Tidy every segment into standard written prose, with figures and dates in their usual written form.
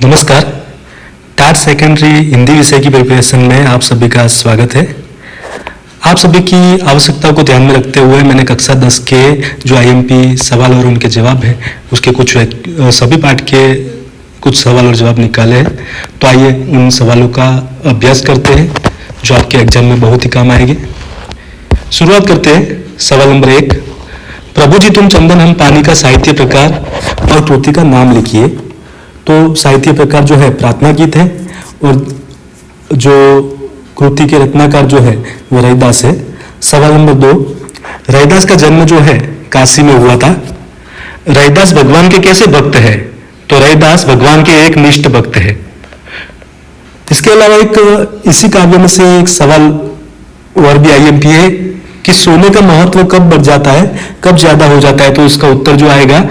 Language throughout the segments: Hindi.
नमस्कार। टाट सेकेंडरी हिंदी विषय की प्रिपरेशन में आप सभी का स्वागत है। आप सभी की आवश्यकता को ध्यान में रखते हुए मैंने कक्षा 10 के जो आईएमपी सवाल और उनके जवाब है उसके कुछ सभी पाठ के कुछ सवाल और जवाब निकाले हैं। तो आइए उन सवालों का अभ्यास करते हैं जो आपके एग्जाम में बहुत ही काम आएंगे। शुरुआत करते हैं। सवाल नंबर 1, प्रभु जी तुम चंदन हम पानी का साहित्य प्रकार और कृति का नाम लिखिए। तो साहित्य प्रकार जो है प्रार्थना गीत है और जो कृति के रत्नाकर जो है वो रैदास है। सवाल नंबर 2, रैदास का जन्म जो है काशी में हुआ था। रैदास भगवान के कैसे भक्त है? तो रैदास भगवान के एक निष्ठ भक्त है। इसके अलावा एक इसी काव्य में से एक सवाल और भी आईएमपी है कि सोने का महत्व कब बढ़ जाता है, कब ज्यादा हो जाता है? तो इसका उत्तर जो आएगा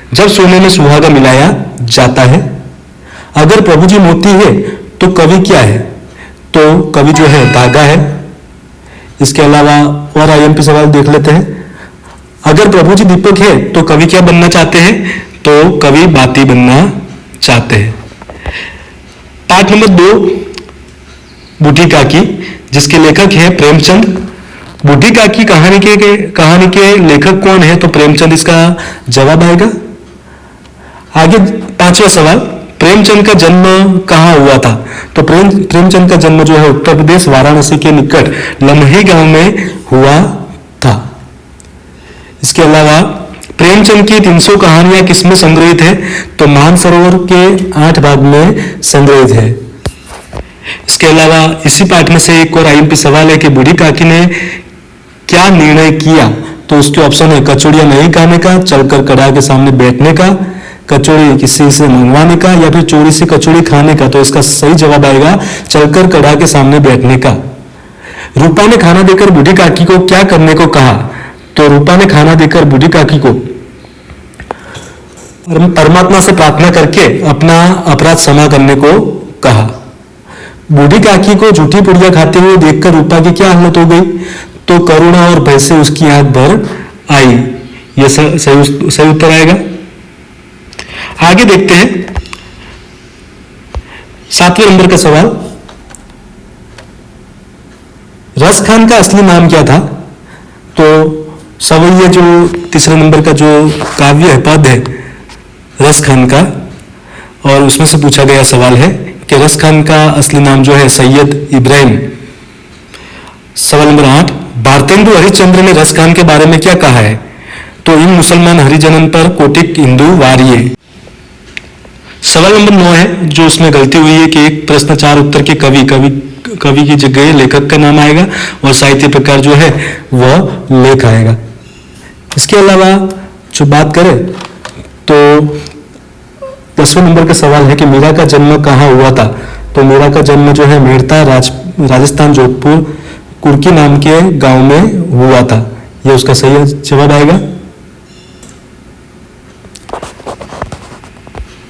जब सोने में सुहागा मिलाया जाता है। अगर प्रभु जी मोती है तो कवि क्या है? तो कवि जो है धागा है। इसके अलावा और आईएमपी सवाल देख लेते हैं। अगर प्रभु जी दीपक है तो कवि क्या बनना चाहते हैं? तो कवि बाती बनना चाहते हैं। पाठ नंबर 2, बूढ़ी काकी, जिसके लेखक है प्रेमचंद। बूढ़ी काकी कहानी के लेखक कौन है? तो प्रेमचंद इसका जवाब आएगा। आगे 5वां सवाल, प्रेमचंद का जन्म कहाँ हुआ था? तो प्रेमचंद का जन्म जो है उत्तर प्रदेश वाराणसी के निकट लम्ही गांव में हुआ था। इसके अलावा प्रेमचंद की 300 कहानियां किसमें संग्रहित है? तो मानसरोवर के 8 भाग में संग्रहित है। इसके अलावा इसी पाठ में से एक और आईएमपी सवाल है कि बूढ़ी काकी ने क्या निर्णय किया? तो उसके ऑप्शन है कचौड़ियां नहीं खाने का, चलकर कड़ा के सामने बैठने का, कचौड़ी किसी से मंगवाने का, या फिर चोरी से कचौड़ी खाने का। तो इसका सही जवाब आएगा चलकर कड़ा के सामने बैठने का। रूपा ने खाना देकर बूढ़ी काकी को क्या करने को कहा? तो रूपा ने खाना देकर बूढ़ी काकी को परमात्मा से प्रार्थना करके अपना अपराध क्षमा करने को कहा। बूढ़ी काकी को झूठी पुड़िया खाते हुए देखकर रूपा की क्या हालत हो गई? तो करुणा और भय से उसकी आंख भर आई। यह सही उत्तर आएगा। आगे देखते हैं 7वें नंबर का सवाल, रस खान का असली नाम क्या था? तो सवैया जो तीसरे नंबर का जो काव्य है, पद है रस खान का, और उसमें से पूछा गया सवाल है कि रस खान का असली नाम जो है सैयद इब्राहिम। सवाल नंबर 8, भारतेंदु हरिश्चंद्र ने रस खान के बारे में क्या कहा है? तो इन मुसलमान हरिजनन पर कोटिक हिंदू वारिये। सवाल नंबर 9 है जो उसमें गलती हुई है कि एक प्रश्न 4 उत्तर के कवि की जगह लेखक का नाम आएगा और साहित्य प्रकार जो है वह लेख आएगा। इसके अलावा जो बात करें तो 10वें नंबर का सवाल है कि मीरा का जन्म कहाँ हुआ था? तो मीरा का जन्म जो है मेड़ता राजस्थान जोधपुर कुर्की नाम के गांव में हुआ था। यह उसका सही जवाब आएगा।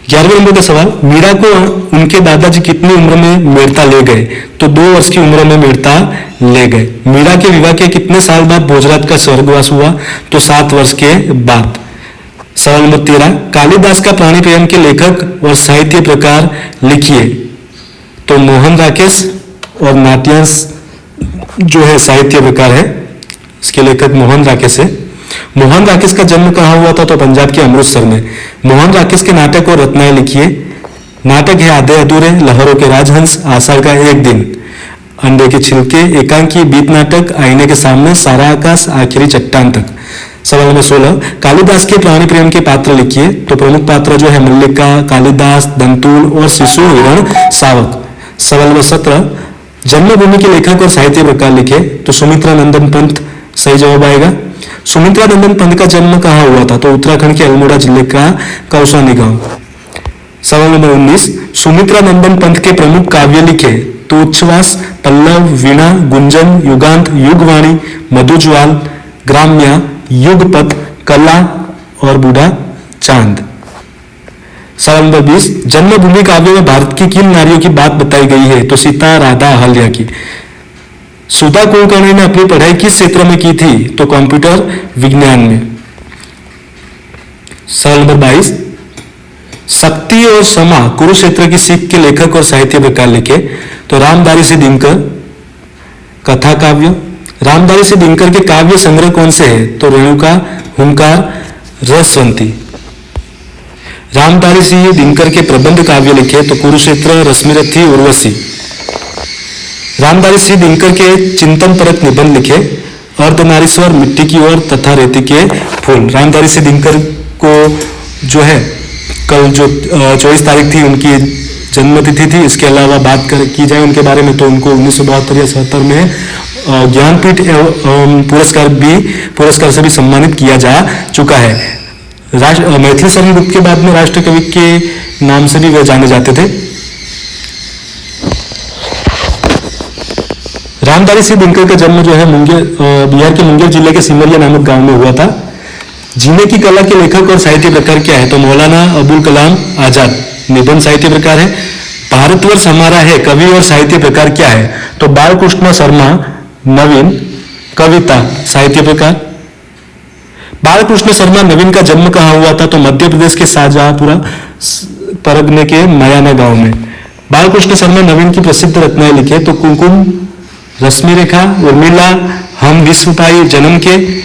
11वें नंबर का सवाल, मीरा को उनके दादाजी कितनी उम्र में मेड़ता ले गए? तो 2 वर्ष की उम्र में मेड़ता ले गए। मीरा के विवाह के कितने साल बाद भोजराज का स्वर्गवास हुआ? तो 7 वर्ष के बाद। सवाल नंबर 13, कालिदास का प्राणी प्रेम के लेखक और साहित्य प्रकार लिखिए। तो मोहन राकेश और नाट्यांश जो है साहित्य प्रकार है, इसके लेखक मोहन राकेश है। मोहन राकेश का जन्म कहाँ हुआ था? तो पंजाब के अमृतसर में। मोहन राकेश के नाटक और रत्नाएं लिखिए। नाटक है आधे अधूरे, लहरों के राजहंस, आषाढ़ का एक दिन, अंडे के छिलके, एकांकी, बीत नाटक, आईने के सामने, सारा आकाश, आखिरी चट्टान तक। सवाल नंबर 16, कालिदास के प्राणी प्रेम के पात्र लिखिए। तो प्रमुख पात्र जो है मल्लिका, कालिदास, दंतुल और शिशु हिरण सावक। सवाल नंबर 17, जन्मभूमि के लेखक और साहित्य प्रकार लिखे। तो सुमित्रा नंदन पंत सही जवाब आएगा। सुमित्रा नंदन पंत का जन्म कहाँ हुआ था? तो उत्तराखंड के अल्मोड़ा जिले का कौसानी गांव। सवाल नंबर 19, सुमित्रा नंदन पंत के प्रमुख काव्य लिखे। तो उच्छ्वास, पल्लव, वीणा, गुंजन, युगांत, युगवाणी, मधुज्वाल, ग्राम्या, युगपथ, कला और बूढ़ा चांद। सवाल नंबर 20, जन्मभूमि काव्य में भारत की किन नारियों की बात बताई गई है? तो सीता, राधा, अहल्या की। सुधा कुलकर्णी ने अपनी पढ़ाई किस क्षेत्र में की थी? तो कंप्यूटर विज्ञान में। सवाल नंबर 22, शक्ति और क्षमा कुरुक्षेत्र की सीख के लेखक और साहित्य प्रकार लिखे तो रामधारी सिंह दिनकर कथा काव्य। रामधारी सिंह दिनकर के काव्य संग्रह कौन से हैं? तो रेणुका, हुंकार, रसवंती। रामधारी सिंह दिनकर के प्रबंध काव्य लिखे तो कुरुक्षेत्र, रश्मिरथी, उर्वशी। रामधारी सिंह दिनकर के चिंतन परक निबंध लिखे अर्धनारीश्वर, मिट्टी की ओर तथा रेती के फूल। रामधारी सिंह दिनकर को जो है कल जो 24 तारीख थी उनकी जन्मतिथि थी। इसके अलावा बात की जाए उनके बारे में तो उनको 1972 या 77 में ज्ञानपीठ पुरस्कार से भी सम्मानित किया जा चुका है। मैथिली शरण गुप्त के बाद में राष्ट्र कवि के नाम से भी वे जाने जाते थे। रामधारी सिंह दिनकर का जन्म जो है बिहार के मुंगेर जिले के सिमरिया नामक गांव में हुआ था। जीने की कला के लेखक और साहित्य प्रकार क्या है? तो मौलाना अबुल कलाम आजाद निबंध साहित्य प्रकार है। भारतवर्ष हमारा है कवि और साहित्य प्रकार क्या है? तो बालकृष्ण शर्मा नवीन कविता साहित्य प्रकार। बालकृष्ण शर्मा नवीन का जन्म कहाँ हुआ था? तो मध्य प्रदेश के शाहजहांपुरा परगने के मयाना गांव में। बालकृष्ण शर्मा नवीन की प्रसिद्ध रचनाएं लिखे तो कुमकुम, रश्मि रेखा, उर्मिला, हम विश्व पाई, जन्म के।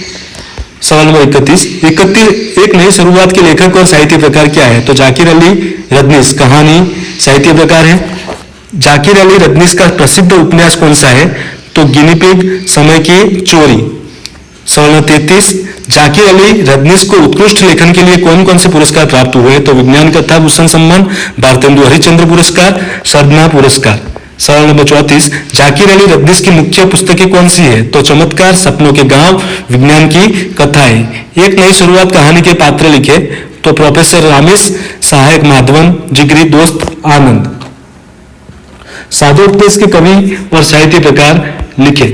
सवाल नंबर 31 एक नई शुरुआत के लेखक और साहित्य प्रकार क्या है? तो जाकिर अली रजनीश कहानी साहित्य प्रकार है। जाकिर अली रजनीश का प्रसिद्ध उपन्यास कौन सा है? तो गिनीपिग, समय की चोरी। सवाल नंबर 33 जाकिर अली रजनीश को उत्कृष्ट लेखन के लिए कौन कौन से पुरस्कार प्राप्त हुए? तो विज्ञान कथा भूषण सम्मान, भारतेंदु हरिश्चंद्र पुरस्कार, सदना पुरस्कार। सवाल नंबर 34 जाकिर अली रजनीश की मुख्य पुस्तकें कौन सी है? तो चमत्कार, सपनों के गांव, विज्ञान की कथाएं। एक नई शुरुआत कहानी के पात्र लिखे तो प्रोफेसर रामेश, सहायक माधवन, जिगरी दोस्त आनंद। साधोपदेश के कवि और साहित्य प्रकार लिखे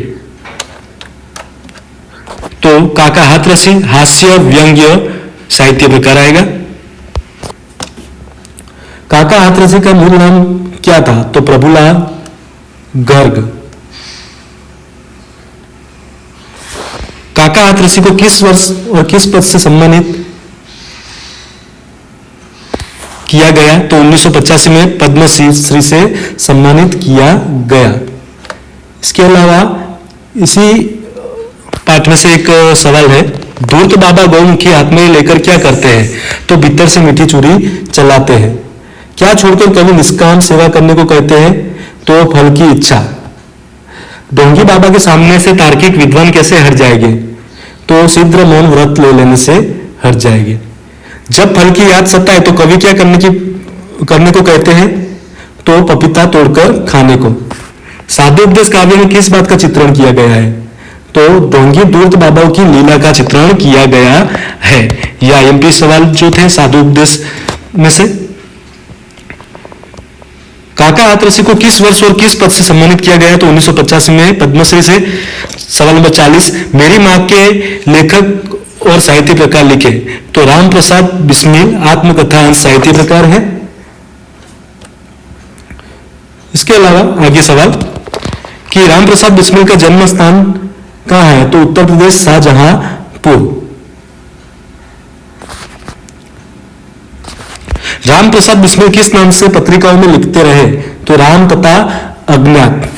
तो काका हाथरसी हास्य व्यंग्य साहित्य प्रकार आएगा। काका हाथरसी का मूल नाम क्या था? तो प्रभुलाल गर्ग। काका हाथरसी को किस वर्ष और किस पद से सम्मानित किया गया? तो 1985 में पद्मश्री से सम्मानित किया गया। इसके अलावा इसी पाठ में से एक सवाल है, धूर्त बाबा गौमुखी हाथ में लेकर क्या करते हैं? तो भीतर से मीठी चूरी चलाते हैं। क्या छोड़कर कवि निष्काम सेवा करने को कहते हैं? तो फल की इच्छा। ढोंगी बाबा के सामने से तार्किक विद्वान कैसे हट जाएंगे? तो सिद्ध मौन व्रत ले लेने से हट जाएंगे। जब फल की याद सताए तो कवि क्या करने को कहते हैं? तो पपीता तोड़कर खाने को। साधोपदेश काव्य में किस बात का चित्रण किया गया है? तो ढोंगी धूर्त बाबाओं की लीला का चित्रण किया गया है। या एमपी सवाल जो थे साधोपदेश में से। काका हाथरसी को किस वर्ष और किस पद से सम्मानित किया गया? तो 1985 में पद्मश्री से। सवाल नंबर 40 मेरी मां के लेखक और साहित्य प्रकार लिखे तो राम प्रसाद बिस्मिल आत्मकथा अंश साहित्य प्रकार है। इसके अलावा आगे सवाल कि राम प्रसाद बिस्मिल का जन्म स्थान कहां है? तो उत्तर प्रदेश शाहजहांपुर। राम प्रसाद बिस्मिल किस नाम से पत्रिकाओं में लिखते रहे? तो राम तथा अज्ञात।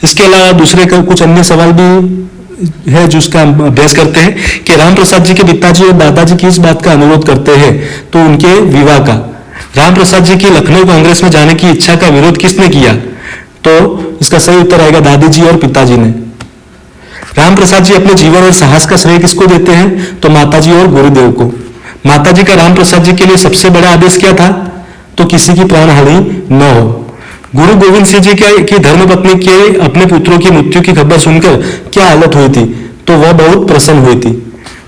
इसके अलावा दूसरे का कुछ अन्य सवाल भी है जिसका अभ्यास करते हैं कि राम प्रसाद जी के पिताजी और दादाजी किस बात का अनुरोध करते हैं? तो उनके विवाह का। राम प्रसाद जी की लखनऊ कांग्रेस में जाने की इच्छा का विरोध किसने किया? तो इसका सही उत्तर आएगा दादी जी और पिताजी ने। राम प्रसाद जी अपने जीवन और साहस का श्रेय किसको देते हैं? तो माताजी और गुरुदेव को। माताजी का राम प्रसाद जी के लिए सबसे बड़ा आदेश क्या था? तो किसी की प्राण हानि न हो। गुरु गोविंद सिंह जी की धर्मपत्नी के अपने पुत्रों की मृत्यु की खबर सुनकर क्या हालत हुई थी? तो वह बहुत प्रसन्न हुई थी।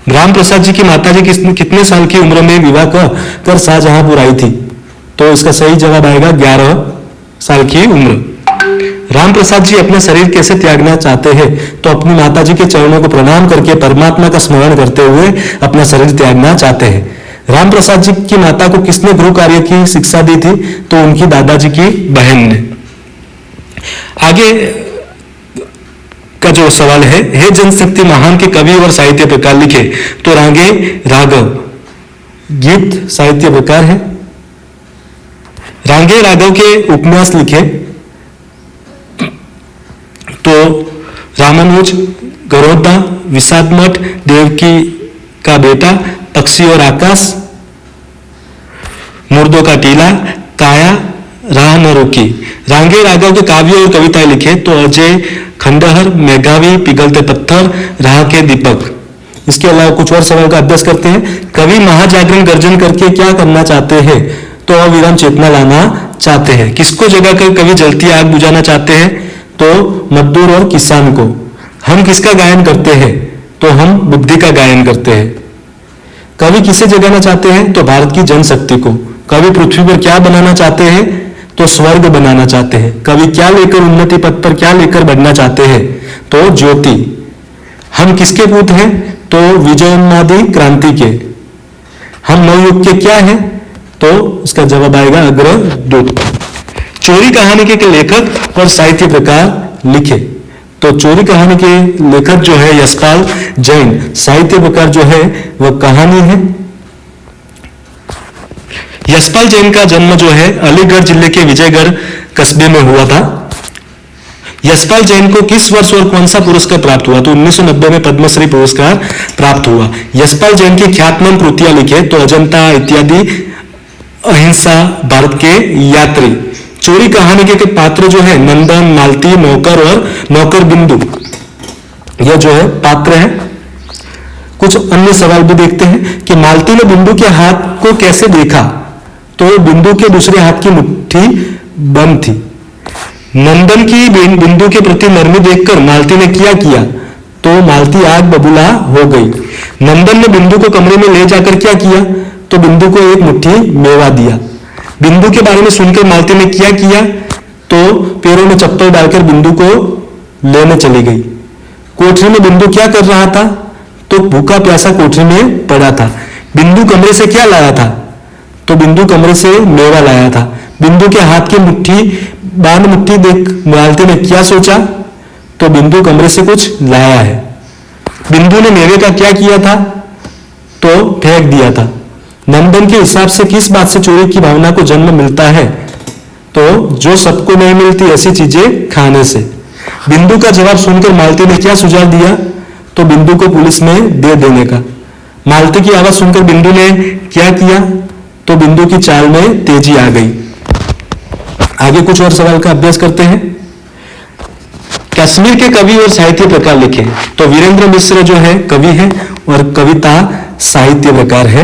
राम प्रसाद जी की माताजी कितने साल की उम्र में विवाह कर शाहजहांपुर आई थी? तो इसका सही जवाब आएगा 11 साल की उम्र। राम प्रसाद जी अपना शरीर कैसे त्यागना चाहते हैं? तो अपनी माताजी के चरणों को प्रणाम करके परमात्मा का स्मरण करते हुए अपना शरीर त्यागना चाहते हैं। राम प्रसाद जी की माता को किसने गृह कार्य की शिक्षा दी थी? तो उनकी दादाजी की बहन ने। आगे का जो सवाल है, हे जनशक्ति महान के कवि और साहित्य प्रकार लिखे तो रागे राघव गीत साहित्य प्रकार है। रांगे राघव के उपन्यास लिखे तो रामानुज, गरोदा, विषादमठ, देवकी का बेटा, पक्षी और आकाश, मुर्दों का टीला, काया, राह न रोकी। रांगे राघव के काव्य और कविताएं लिखे तो अजय खंडहर, मेघावी, पिघलते पत्थर, राह के दीपक। इसके अलावा कुछ और सवाल का अभ्यास करते हैं। कवि महाजागरण गर्जन करके क्या करना चाहते हैं? तो अविराम चेतना लाना चाहते हैं। किसको जगा कर कवि जलती आग बुझाना चाहते हैं? तो मजदूर और किसान को। हम किसका गायन करते हैं? तो हम बुद्धि का गायन करते हैं। कवि किसे जगाना चाहते हैं? तो भारत की जनशक्ति को। कवि पृथ्वी पर क्या बनाना चाहते हैं? तो स्वर्ग बनाना चाहते हैं। कवि क्या लेकर उन्नति पथ पर क्या लेकर बढ़ना चाहते हैं? तो ज्योति। हम किसके पूत हैं? तो विजयोन्मादी क्रांति के। हम नवयुग के क्या हैं? तो इसका जवाब आएगा अग्रदूत। चोरी कहानी के लेखक और साहित्य प्रकार लिखे तो चोरी कहानी के लेखक जो है यशपाल जैन। साहित्य प्रकार जो है वह कहानी है। यशपाल जैन का जन्म जो है अलीगढ़ जिले के विजयगढ़ कस्बे में हुआ था। यशपाल जैन को किस वर्ष और कौन सा पुरस्कार प्राप्त हुआ? तो 1990 में पद्मश्री पुरस्कार प्राप्त हुआ। यशपाल जैन की ख्यातनाम कृतियां लिखे तो अजंता इत्यादि, अहिंसा, भारत के यात्री। चोरी कहानी के पात्र जो है नंदन, मालती, नौकर और नौकर बिंदु, यह जो है पात्र है। कुछ अन्य सवाल भी देखते हैं कि मालती ने बिंदु के हाथ को कैसे देखा? तो बिंदु के दूसरे हाथ की मुट्ठी बंद थी। नंदन की बिंदु के प्रति नरमी देखकर मालती ने क्या किया? तो मालती आग बबूला हो गई। नंदन ने बिंदु को कमरे में ले जाकर क्या किया? तो बिंदु को एक मुट्ठी मेवा दिया। बिंदु के बारे में सुनकर मालती ने क्या किया? तो पैरों में चप्पल डालकर बिंदु को लेने चली गई। कोठरी में बिंदु क्या कर रहा था? तो भूखा प्यासा कोठरी में पड़ा था। बिंदु कमरे से क्या लाया था? तो बिंदु कमरे से मेवा लाया था। बिंदु के हाथ की मुट्ठी बांध मुट्ठी देख मालती ने क्या सोचा? तो बिंदु कमरे से कुछ लाया है। बिंदु ने मेवे का क्या किया था? तो फेंक दिया था। नंदन के हिसाब से किस बात से चोरी की भावना को जन्म मिलता है? तो जो सबको नहीं मिलती ऐसी चीजें खाने से। बिंदु का जवाब सुनकर मालती ने क्या सुझाव दिया? तो बिंदु को पुलिस में दे देने का। मालती की आवाज सुनकर बिंदु ने क्या किया? तो बिंदु की चाल में तेजी आ गई। आगे कुछ और सवाल का अभ्यास करते हैं। कश्मीर के कवि और साहित्य प्रकार लिखे तो वीरेंद्र मिश्र जो है कवि है और कविता साहित्य प्रकार है।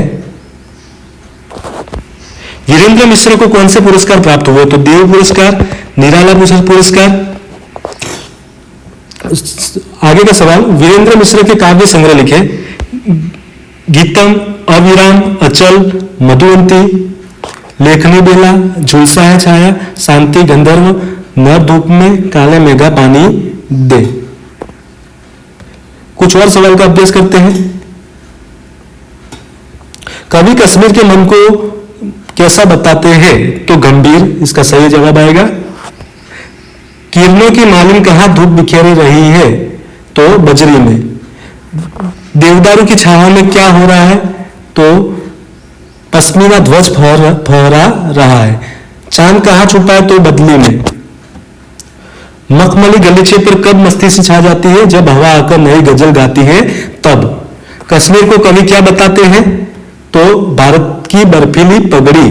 वीरेंद्र मिश्र को कौन से पुरस्कार प्राप्त हुए? तो देव पुरस्कार, निराला पुरस्कार। आगे का सवाल, वीरेंद्र मिश्र के काव्य संग्रह लिखे गीतम, अविराम, अचल, मधुवंती, लेखनी बेला, झुलसा है छाया, शांति, गंधर्व, न धूप में, काले मेघा पानी दे। कुछ और सवाल का अभ्यास करते हैं। कवि कश्मीर के मन को कैसा बताते हैं? तो गंभीर, इसका सही जवाब आएगा। किरणों की मालिन कहां धूप बिखेर रही है? तो बजरी में। देवदारू की छाया में क्या हो रहा है? तो पश्मीना ध्वज फहरा रहा है। चांद कहां छुपा है? तो बदली में। मखमली गलीचे पर कब मस्ती से छा जाती है? जब हवा आकर नई गजल गाती है तब। कश्मीर को कवि क्या बताते हैं? तो भारत की बर्फीली पगड़ी।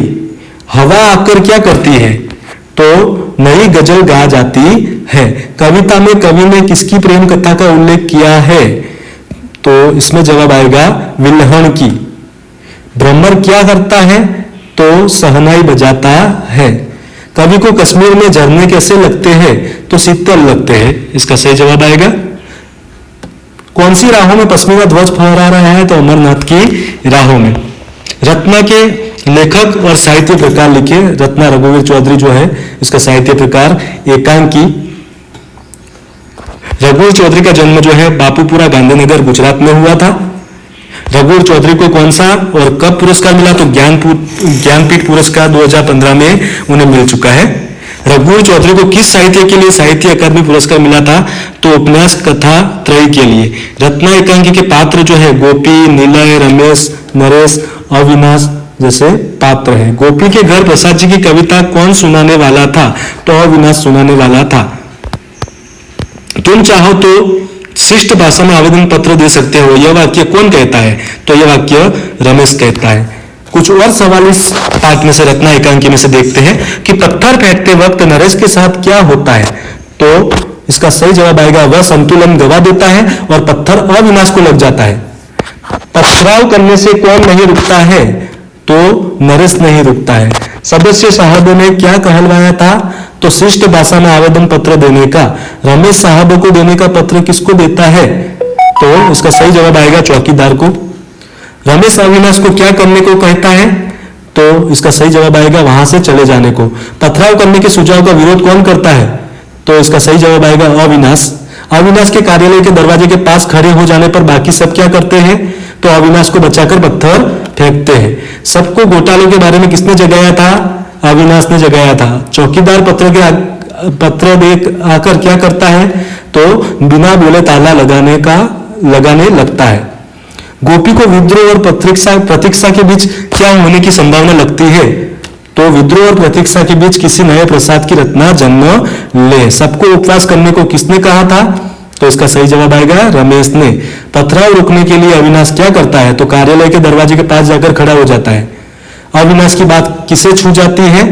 हवा आकर क्या करती है? तो नई गजल गा जाती है। कविता में कवि ने किसकी प्रेम कथा का उल्लेख किया है? तो इसमें जवाब आएगा विल्हण की। भ्रमर क्या करता है? तो सहनाई बजाता है। कवि को कश्मीर में झरने कैसे लगते हैं? तो शीतल लगते हैं। इसका सही जवाब आएगा। कौन सी राहों में पश्मीना ध्वज फहरा रहा है? तो अमरनाथ की राहों में। रत्ना के लेखक और साहित्य प्रकार लिखे। रत्ना रघुवीर चौधरी जो है इसका साहित्य प्रकार एकांकी। रघुवीर चौधरी का जन्म जो है बापूपुरा गांधीनगर गुजरात में हुआ था। रघुवीर चौधरी को कौन सा और कब पुरस्कार मिला? तो ज्ञानपीठ पुरस्कार 2015 में उन्हें मिल चुका है। रघुवीर चौधरी को किस साहित्य के लिए साहित्य अकादमी पुरस्कार मिला था? तो उपन्यास कथा त्रयी के लिए। रत्ना एकांकी के पात्र जो है गोपी, निलय, रमेश, नरेश, अविनाश, जैसे पात्र है। गोपी के घर प्रसाद जी की कविता कौन सुनाने वाला था? तो अविनाश सुनाने वाला था। तुम चाहो तो शिष्ट भाषा में आवेदन पत्र दे सकते हो, यह वाक्य कौन कहता है? तो यह वाक्य रमेश कहता है। कुछ और सवाल इस पाठ में से रत्ना एकांकी में से देखते हैं कि पत्थर फेंकते वक्त नरेश के साथ क्या होता है? तो इसका सही जवाब आएगा वह संतुलन गवा देता है और पत्थर अविनाश को लग जाता है। पथराव करने से कौन नहीं रुकता है? तो नरेश नहीं रुकता है। सदस्य साहबों ने क्या कहलवाया था? तो शिष्ट भाषा में आवेदन पत्र देने का। रमेश साहबों को देने का पत्र किसको देता है? तो इसका सही जवाब आएगा चौकीदार को। रमेश अविनाश को क्या करने को कहता है? तो इसका सही जवाब आएगा वहां से चले जाने को। पथराव करने के सुझाव का विरोध कौन करता है? तो इसका सही जवाब आएगा अविनाश। अविनाश के कार्यालय के दरवाजे के पास खड़े हो जाने पर बाकी सब क्या करते हैं? तो अविनाश को बचाकर पत्थर फेंकते हैं। सबको घोटालों के बारे में किसने जगाया था? अविनाश ने जगाया था। चौकीदार पत्र देख आकर क्या करता है? तो बिना बोले ताला लगाने लगता है। गोपी को विद्रोह और प्रतीक्षा के बीच क्या होने की संभावना लगती है? तो विद्रोह और प्रतीक्षा के बीच किसी नए प्रसाद की रचना जन्म ले। सबको उपवास करने को किसने कहा था? तो इसका सही जवाब आएगा रमेश ने। पथराव रोकने के लिए अविनाश क्या करता है? तो कार्यालय के दरवाजे के पास जाकर खड़ा हो जाता है। अविनाश की बात किसे छू जाती है?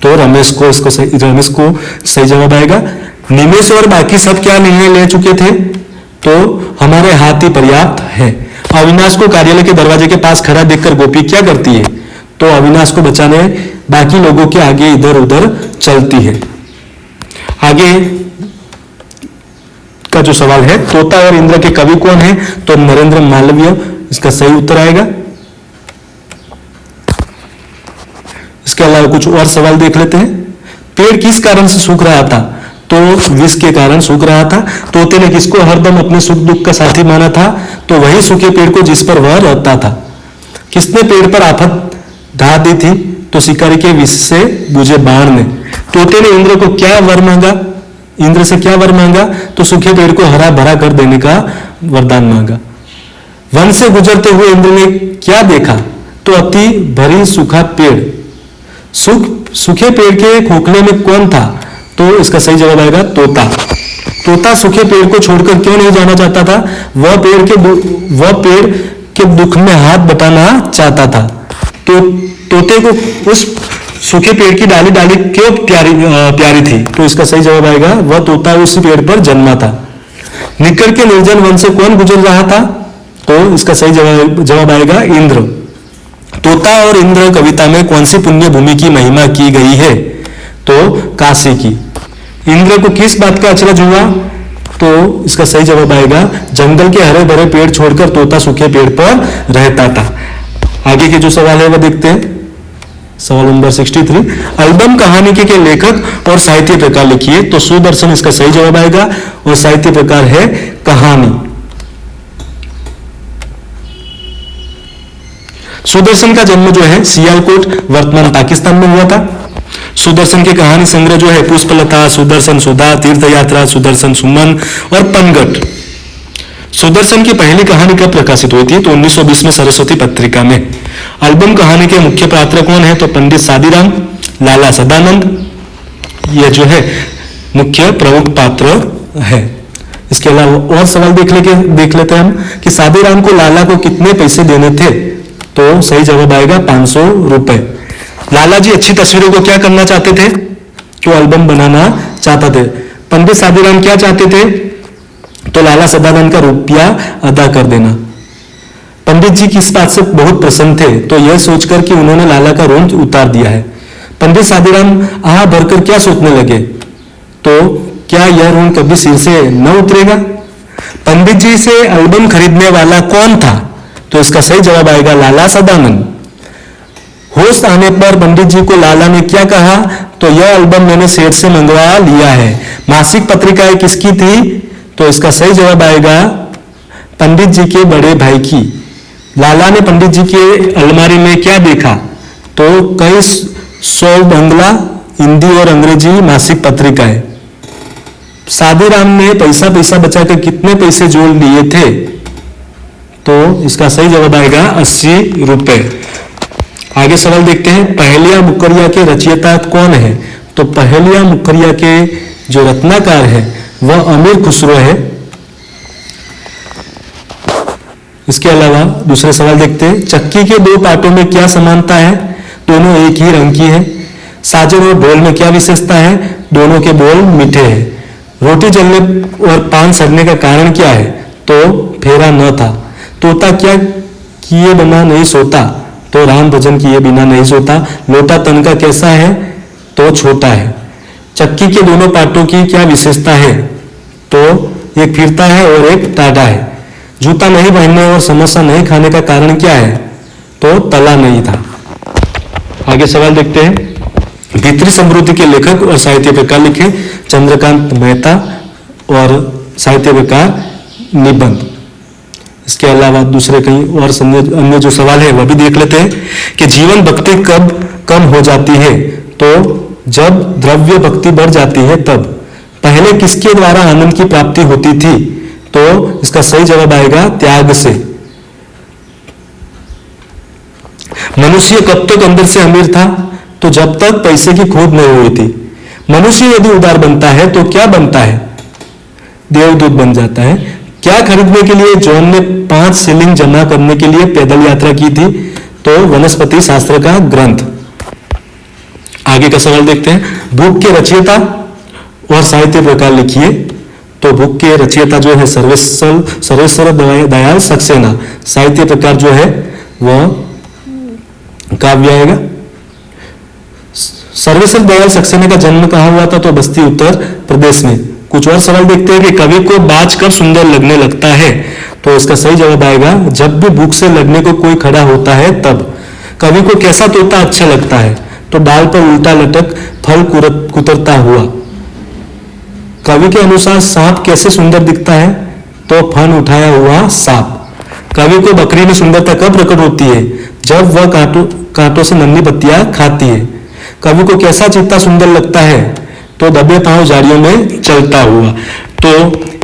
तो रमेश को सही जवाब आएगा। निमेश और बाकी सब क्या निर्णय ले चुके थे? तो हमारे हाथ ही पर्याप्त है। अविनाश को कार्यालय के दरवाजे के पास खड़ा देखकर गोपी क्या करती है? तो अविनाश को बचाने बाकी लोगों के आगे इधर उधर चलती है। आगे का जो सवाल है, तोता और इंद्र के कवि कौन है? तो नरेंद्र मालवीय इसका सही उत्तर आएगा। इसके अलावा कुछ और सवाल देख लेते हैं। पेड़ किस कारण से सूख रहा था? तो विष के कारण सूख रहा था। तोते ने किसको हरदम अपने सुख दुख का साथी माना था? तो वही सूखे पेड़ को जिस पर वह रहता था। किसने पेड़ पर आफत ढा दी थी? तो शिकारी के विष से बुझे बाण ने। तोते ने इंद्र को क्या वर मांगा? इंद्र से क्या वर मांगा? तो सूखे पेड़ को हरा भरा कर देने का वरदान मांगा। वन से गुजरते हुए इंद्र ने क्या देखा? तो अति भरी सूखा पेड़। सूखे पेड़ के खोखले में कौन था? तो इसका सही जवाब आएगा तोता। तोता सूखे पेड़ को छोड़कर क्यों नहीं जाना चाहता था? वह पेड़ के दुख में हाथ बटाना चाहता था। तो तोते को उस सूखे पेड़ की डाली क्यों प्यारी थी? तो इसका सही जवाब आएगा वह तोता उसी पेड़ पर जन्मा था। निकट के निर्जन वन से कौन गुजर रहा था? तो इसका सही जवाब आएगा इंद्र। तोता और इंद्र कविता में कौन सी पुण्य भूमि की महिमा की गई है? तो काशी की। इंद्र को किस बात का अचरज हुआ? तो इसका सही जवाब आएगा जंगल के हरे भरे पेड़ छोड़कर तोता सूखे पेड़ पर रहता था। आगे के जो सवाल है वह देखते हैं। सवाल नंबर 63, एल्बम कहानी के लेखक और साहित्य प्रकार लिखिए। तो सुदर्शन इसका सही जवाब आएगा और साहित्य प्रकार है कहानी। सुदर्शन का जन्म जो है सियालकोट वर्तमान पाकिस्तान में हुआ था। सुदर्शन के कहानी संग्रह जो है पुष्पलता, सुदर्शन सुधा, तीर्थ यात्रा, सुदर्शन सुमन और पनगट। सुदर्शन की पहली कहानी कब प्रकाशित हुई थी? तो 1920 में सरस्वती पत्रिका में। एल्बम कहानी के मुख्य पात्र कौन है? तो पंडित सादीराम, लाला सदानंद, ये जो है मुख्य प्रमुख पात्र है। इसके अलावा और सवाल देख लेते हैं हम कि सादीराम को लाला को कितने पैसे देने थे? तो सही जवाब आएगा 500 रुपए। लाला जी अच्छी तस्वीरों को क्या करना चाहते थे? तो एल्बम बनाना चाहते थे। पंडित सादीराम क्या चाहते थे? तो लाला सदानंद का रुपया अदा कर देना। पंडित जी किस बात से बहुत प्रसन्न थे? तो यह सोचकर कि उन्होंने लाला का ऋण उतार दिया है। पंडित सादीराम आह भरकर क्या सोचने लगे? तो क्या यह ऋण कभी सिर से न उतरेगा? पंडित जी से एल्बम खरीदने वाला कौन था? तो इसका सही जवाब आएगा लाला सदानंद। होश आने पर पंडित जी को लाला ने क्या कहा? तो यह एल्बम मैंने सेठ से मंगवा लिया है। मासिक पत्रिकाएं किसकी थी? तो इसका सही जवाब आएगा पंडित जी के बड़े भाई की। लाला ने पंडित जी के अलमारी में क्या देखा? तो कई 100 बंगला हिंदी और अंग्रेजी मासिक पत्रिकाएं। सादीराम ने पैसा बचाकर कितने पैसे जोड़ लिए थे? तो इसका सही जवाब आएगा 80 रुपए। आगे सवाल देखते हैं, पहेलिया मुकरिया के रचयिता कौन है? तो पहेलिया मुकरिया के जो रत्नाकार है वह अमीर खुसरो है। इसके अलावा दूसरे सवाल देखते हैं, चक्की के दो पाटों में क्या समानता है? दोनों एक ही रंग की है। साजन और ढोल में क्या विशेषता है? दोनों के बोल मीठे हैं। रोटी जलने और पान सड़ने का कारण क्या है? तो फेरा न था। तोता क्या किए बिना नहीं सोता? तो राम भजन किए बिना नहीं सोता। लोटा तन का कैसा है? तो छोटा है। चक्की के दोनों पाटों की क्या विशेषता है? तो एक फिरता है और एक टाढ़ा है। जूता नहीं पहनने और समोसा नहीं खाने का कारण क्या है? तो तला नहीं था। आगे सवाल देखते हैं, भीतरी समृद्धि के लेखक और साहित्य प्रकार लिखे। चंद्रकांत मेहता और साहित्य प्रकार निबंध। इसके अलावा दूसरे कई और अन्य जो सवाल है वह भी देख लेते हैं कि जीवन भक्ति कब कम हो जाती है? तो जब द्रव्य भक्ति बढ़ जाती है तब। पहले किसके द्वारा आनंद की प्राप्ति होती थी? तो इसका सही जवाब आएगा त्याग से। मनुष्य कब तक अंदर से अमीर था? तो जब तक पैसे की खोज नहीं हुई थी। मनुष्य यदि उदार बनता है तो क्या बनता है? देवदूत बन जाता है। क्या खरीदने के लिए जॉन ने 5 शिलिंग जमा करने के लिए पैदल यात्रा की थी? तो वनस्पति शास्त्र का ग्रंथ। आगे का सवाल देखते हैं, भूख के रचयिता और साहित्य प्रकार लिखिए। तो भूख के रचयिता जो है सर्वेश्वर दयाल सक्सेना। साहित्य प्रकार जो है वह काव्य आएगा। सर्वेश्वर दयाल सक्सेना का जन्म कहाँ हुआ था? तो बस्ती उत्तर प्रदेश में। कुछ और सवाल देखते हैं कि कवि को बाज कब सुंदर लगने लगता है? तो इसका सही जवाब आएगा जब भी भूख से लड़ने को कोई खड़ा होता है तब। कवि को कैसा तोता अच्छा लगता है? तो डाल पर उल्टा लटक फल कुतरता हुआ। कवि के अनुसार सांप कैसे सुंदर दिखता है? तो फन उठाया हुआ सांप। कवि को बकरी में सुंदरता कब प्रकट होती है? जब वह कांटों से नन्ही पत्तियां खाती है। कवि को कैसा चित्ता सुंदर लगता है? तो दबे पांव झाड़ियों में चलता हुआ। तो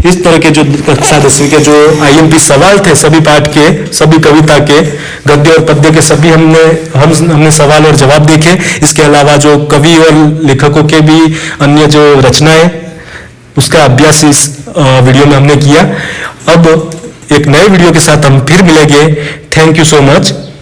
इस तरह के जो कक्षा 10वीं के जो आईएमपी सवाल थे सभी पाठ के, सभी कविता के, गद्य और पद्य के सभी हमने सवाल और जवाब देखे। इसके अलावा जो कवि और लेखकों के भी अन्य जो रचनाएं उसका अभ्यास इस वीडियो में हमने किया। अब एक नए वीडियो के साथ हम फिर मिलेंगे। Thank you so much.